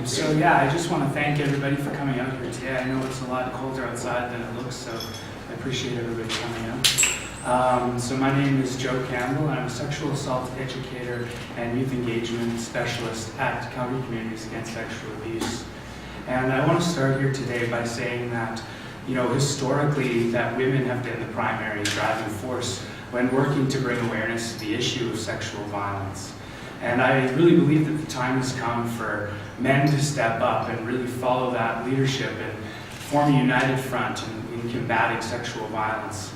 So yeah, I just want to thank everybody for coming out here today. I know it's a lot colder outside than it looks, so I appreciate everybody coming out. So my name is Joe Campbell, and I'm a sexual assault educator and youth engagement specialist at Calgary Communities Against Sexual Abuse. And I want to start here today by saying that, historically, that women have been the primary driving force when working to bring awareness to the issue of sexual violence. And I really believe that the time has come for men to step up and really follow that leadership and form a united front in combating sexual violence.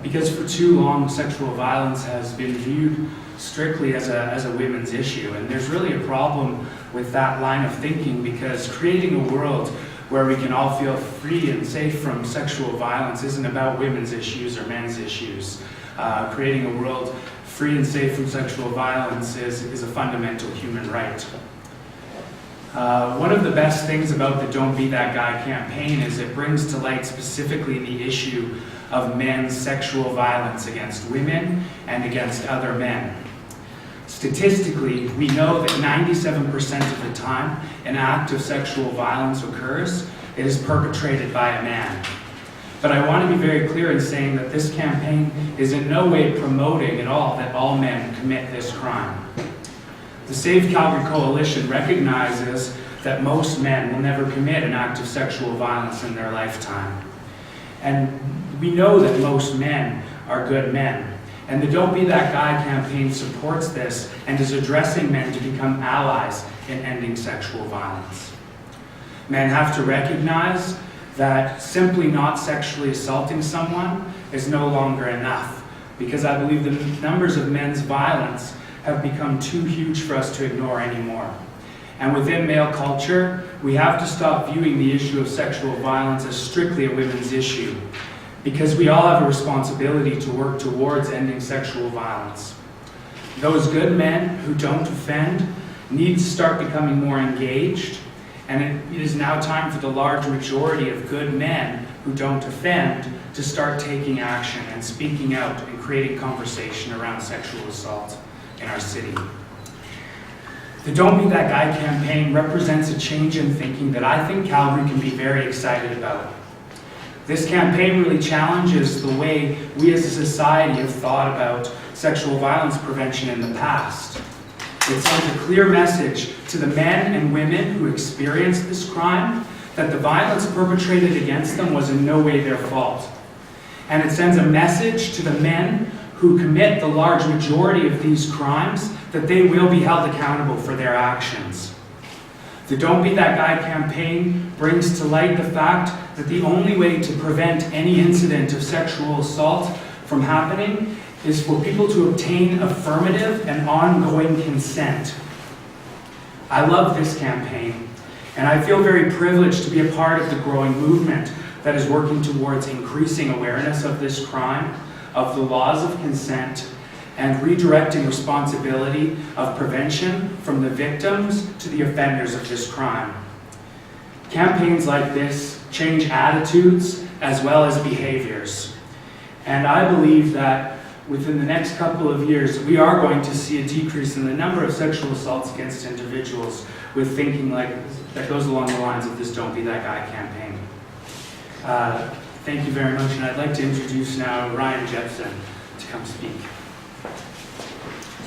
Because for too long, sexual violence has been viewed strictly as a women's issue. And there's really a problem with that line of thinking, because creating a world where we can all feel free and safe from sexual violence isn't about women's issues or men's issues. Creating a world free and safe from sexual violence is a fundamental human right. One of the best things about the Don't Be That Guy campaign is it brings to light specifically the issue of men's sexual violence against women and against other men. Statistically, we know that 97% of the time an act of sexual violence occurs, it is perpetrated by a man. But I want to be very clear in saying that this campaign is in no way promoting at all that all men commit this crime. The Save Calgary Coalition recognizes that most men will never commit an act of sexual violence in their lifetime. And we know that most men are good men. And the Don't Be That Guy campaign supports this and is addressing men to become allies in ending sexual violence. Men have to recognize that simply not sexually assaulting someone is no longer enough, because I believe the numbers of men's violence have become too huge for us to ignore anymore. And within male culture, we have to stop viewing the issue of sexual violence as strictly a women's issue, because we all have a responsibility to work towards ending sexual violence. Those good men who don't offend need to start becoming more engaged, and it is now time for the large majority of good men who don't offend to start taking action and speaking out and creating conversation around sexual assault in our city. The Don't Be That Guy campaign represents a change in thinking that I think Calgary can be very excited about. This campaign really challenges the way we as a society have thought about sexual violence prevention in the past. It sends a clear message to the men and women who experienced this crime that the violence perpetrated against them was in no way their fault. And it sends a message to the men who commit the large majority of these crimes that they will be held accountable for their actions. The Don't Be That Guy campaign brings to light the fact that the only way to prevent any incident of sexual assault from happening is for people to obtain affirmative and ongoing consent. I love this campaign, and I feel very privileged to be a part of the growing movement that is working towards increasing awareness of this crime, of the laws of consent, and redirecting responsibility of prevention from the victims to the offenders of this crime. Campaigns like this change attitudes as well as behaviors. And I believe that within the next couple of years, we are going to see a decrease in the number of sexual assaults against individuals with thinking that goes along the lines of this Don't Be That Guy campaign. Thank you very much, and I'd like to introduce now Ryan Jepson to come speak.